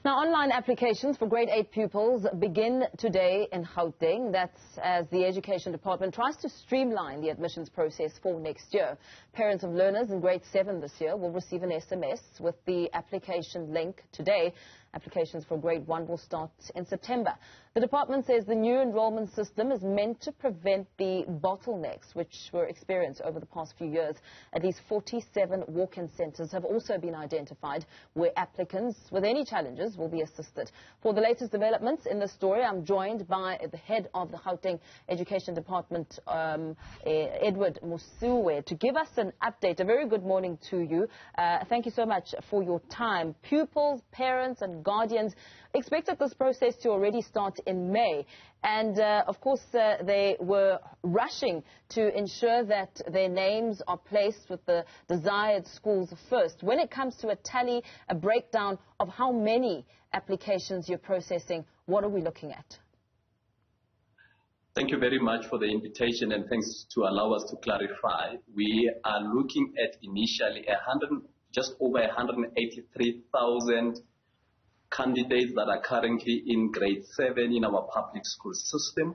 Now, online applications for grade 8 pupils begin today in Gauteng. That's as the Education Department tries to streamline the admissions process for next year. Parents of learners in grade 7 this year will receive an SMS with the application link today. Applications for grade 1 will start in September. The department says the new enrollment system is meant to prevent the bottlenecks which were experienced over the past few years. At least 47 walk-in centres have also been identified where applicants with any challenges will be assisted. For the latest developments in this story, I'm joined by the head of the Gauteng Education Department, Edward Mosuwe, to give us an update. A very good morning to you. Thank you so much for your time. Pupils, parents and guardians expected this process to already start in May. And, of course, they were rushing to ensure that their names are placed with the desired schools first. When it comes to a tally, a breakdown of how many applications you're processing, what are we looking at? Thank you very much for the invitation, and thanks to allow us to clarify. We are looking at initially just over 183,000 candidates that are currently in grade 7 in our public school system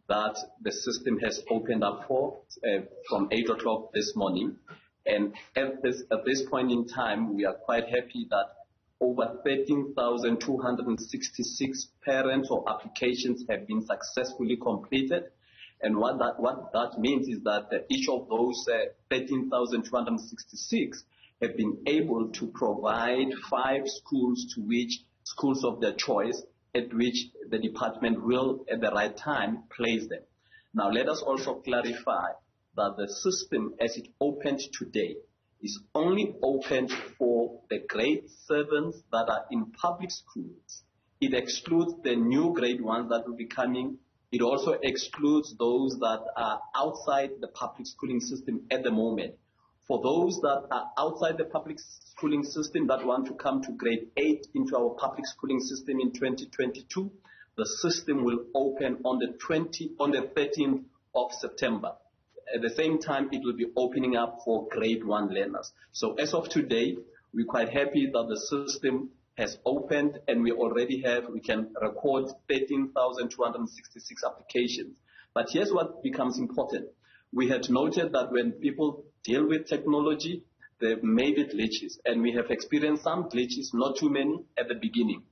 that the system has opened up for from 8 o'clock this morning. And at this point in time, we are quite happy that over 13,266 parents or applications have been successfully completed. And what that means is that each of those 13,266 have been able to provide 5 schools to which schools of their choice at which the department will at the right time place them. Now let us also clarify that the system as it opened today is only open for the grade 7s that are in public schools. It excludes the new grade 1s that will be coming. It also excludes those that are outside the public schooling system at the moment. For those that are outside the public schooling system that want to come to grade 8 into our public schooling system in 2022, the system will open on the 13th of September. At the same time, it will be opening up for grade 1 learners. So as of today, we're quite happy that the system has opened, and we can record 13,266 applications. But here's what becomes important. We had noted that when people deal with technology, there may be glitches, and we have experienced some glitches, not too many, at the beginning.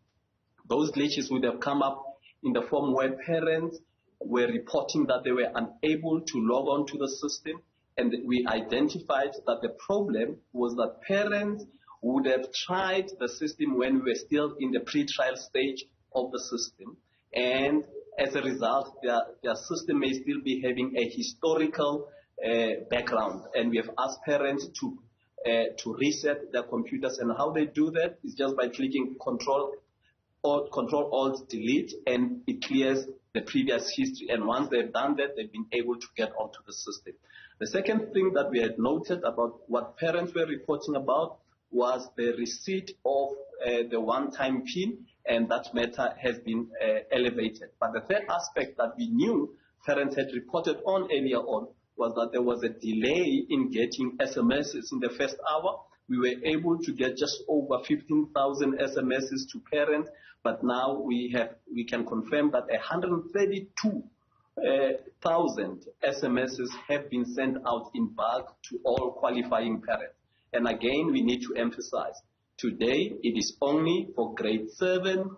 Those glitches would have come up in the form where parents were reporting that they were unable to log on to the system, and we identified that the problem was that parents would have tried the system when we were still in the pre-trial stage of the system, and as a result, their system may still be having a historical background, and we have asked parents to reset their computers, and how they do that is just by clicking Control-Alt-Delete, and it clears the previous history. And once they've done that, they've been able to get onto the system. The second thing that we had noted about what parents were reporting about was the receipt of the one-time PIN, and that matter has been elevated. But the third aspect that we knew parents had reported on earlier on was that there was a delay in getting SMSs in the first hour. We were able to get just over 15,000 SMSs to parents, but now we can confirm that 132,000 SMSs have been sent out in bulk to all qualifying parents. And again, we need to emphasize, today it is only for grade 7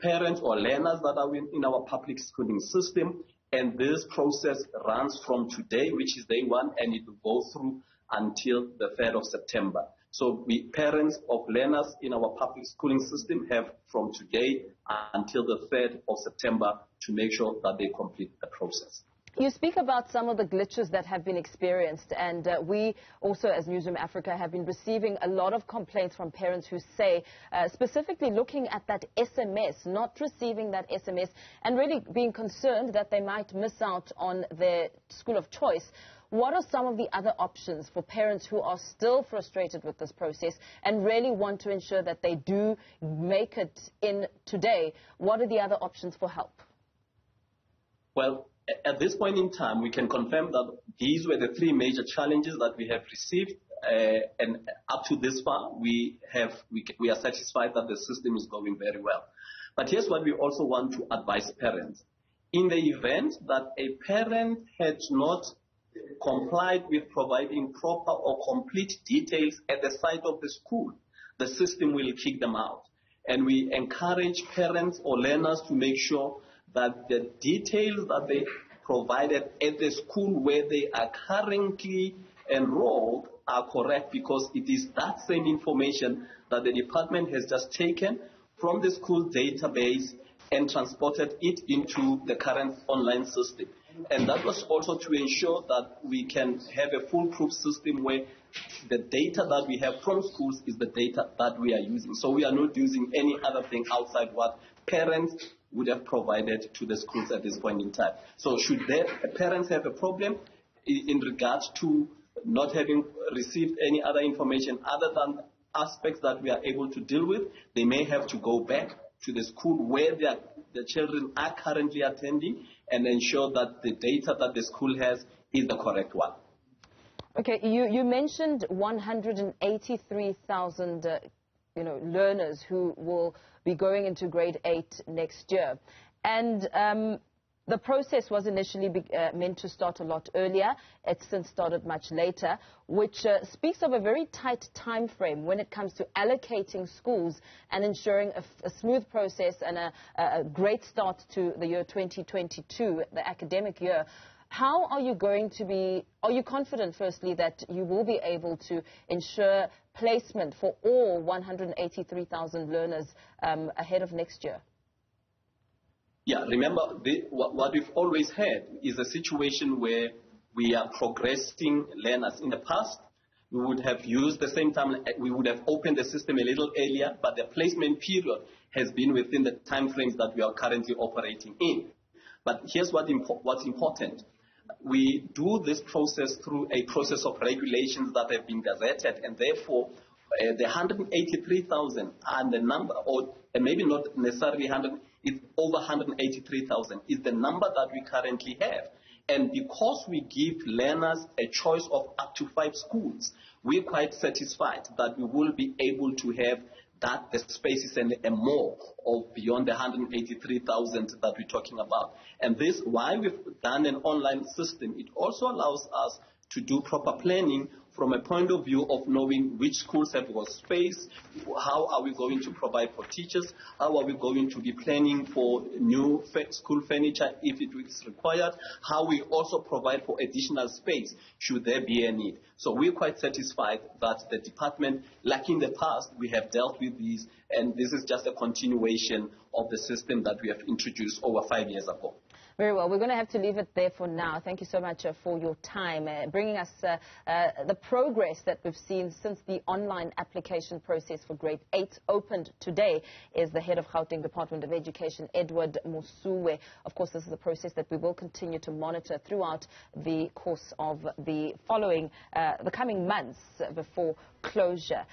parents or learners that are in our public schooling system, and this process runs from today, which is day 1, and it will go through until the 3rd of September. So parents of learners in our public schooling system have from today until the 3rd of September to make sure that they complete the process. You speak about some of the glitches that have been experienced, and we also, as Newsroom Africa, have been receiving a lot of complaints from parents who say, specifically looking at that SMS, not receiving that SMS, and really being concerned that they might miss out on their school of choice. What are some of the other options for parents who are still frustrated with this process and really want to ensure that they do make it in today? What are the other options for help? Well, at this point in time, we can confirm that these were the 3 major challenges that we have received and up to this far, we are satisfied that the system is going very well. But here's what we also want to advise parents. In the event that a parent had not complied with providing proper or complete details at the site of the school, the system will kick them out. And we encourage parents or learners to make sure that the details that they provided at the school where they are currently enrolled are correct, because it is that same information that the department has just taken from the school database and transported it into the current online system. And that was also to ensure that we can have a foolproof system where the data that we have from schools is the data that we are using. So we are not using any other thing outside what parents would have provided to the schools at this point in time. So should parents have a problem in regards to not having received any other information other than aspects that we are able to deal with, they may have to go back to the school where the children are currently attending and ensure that the data that the school has is the correct one. Okay, you mentioned 183,000 learners who will be going into grade 8 next year. And the process was initially meant to start a lot earlier. It's since started much later, which speaks of a very tight time frame when it comes to allocating schools and ensuring a smooth process and a great start to the year 2022, the academic year. How are you going to be, are you confident, firstly, that you will be able to ensure placement for all 183,000 learners ahead of next year? Yeah, remember, what we've always had is a situation where we are progressing learners. In the past, we would have used the same time, we would have opened the system a little earlier, but the placement period has been within the time frames that we are currently operating in. But here's what's important. We do this process through a process of regulations that have been gazetted, and therefore the 183,000 and the number, or maybe not necessarily 100, it's over 183,000 is the number that we currently have. And because we give learners a choice of up to 5 schools, we're quite satisfied that we will be able to have the spaces and more of beyond the 183,000 that we're talking about. And this, while we've done an online system, it also allows us to do proper planning from a point of view of knowing which schools have got space, how are we going to provide for teachers, how are we going to be planning for new school furniture if it is required, how we also provide for additional space should there be a need. So we're quite satisfied that the department, like in the past, we have dealt with these, and this is just a continuation of the system that we have introduced over 5 years ago. Very well. We're going to have to leave it there for now. Thank you so much for your time, bringing us the progress that we've seen since the online application process for grade 8 opened today. Is the head of Gauteng Department of Education, Edward Mosuwe. Of course, this is a process that we will continue to monitor throughout the course of the coming months before closure.